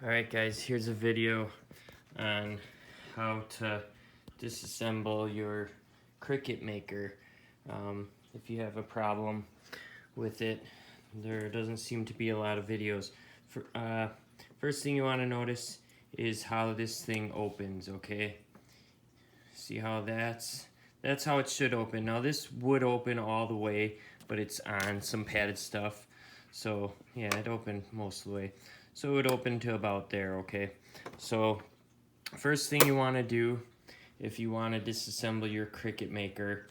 Alright guys, here's a video on how to disassemble your Cricut Maker. If you have a problem with it, there doesn't seem to be a lot of videos. First thing you want to notice is how this thing opens, okay? See how that's how it should open. Now this would open all the way, but it's on some padded stuff. So yeah, it opened most of the way. So it would open to about there, okay? So first thing you want to do if you want to disassemble your Cricut Maker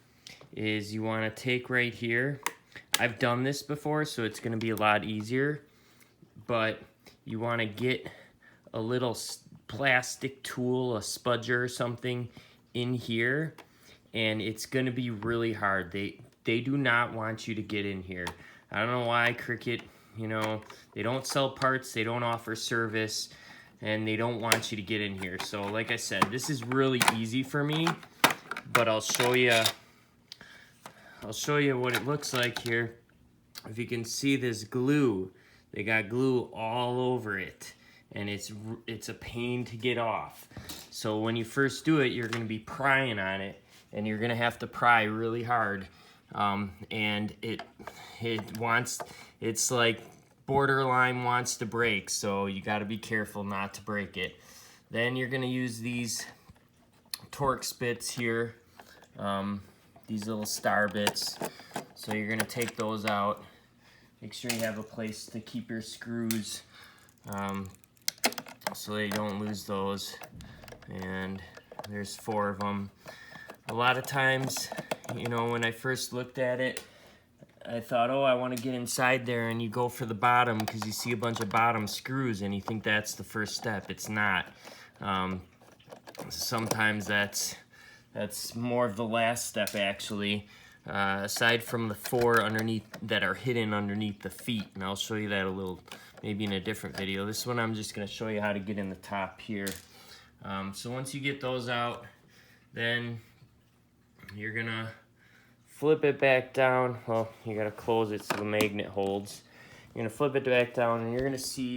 is you want to take right here. I've done this before, so it's going to be a lot easier, but you want to get a little plastic tool, a spudger or something in here, and it's going to be really hard. They do not want you to get in here. I don't know why Cricut, you know, they don't sell parts, they don't offer service, and they don't want you to get in here. So like I said, this is really easy for me, but I'll show you what it looks like here. If you can see this glue, they got glue all over it, and it's a pain to get off. So when you first do it, you're going to be prying on it, and you're going to have to pry really hard. And it's like borderline wants to break, so you got to be careful not to break it. Then you're going to use these Torx bits here, these little star bits. So you're going to take those out. Make sure you have a place to keep your screws so that you don't lose those. And there's 4 of them. A lot of times, you know, when I first looked at it, I thought, oh, I want to get inside there, and you go for the bottom because you see a bunch of bottom screws and you think that's the first step. It's not. Sometimes that's more of the last step, actually, aside from the 4 underneath that are hidden underneath the feet, and I'll show you that a little, maybe in a different video. This one I'm just going to show you how to get in the top here. So once you get those out, then you're gonna flip it back down. Well, you gotta close it so the magnet holds. You're gonna flip it back down, and you're gonna see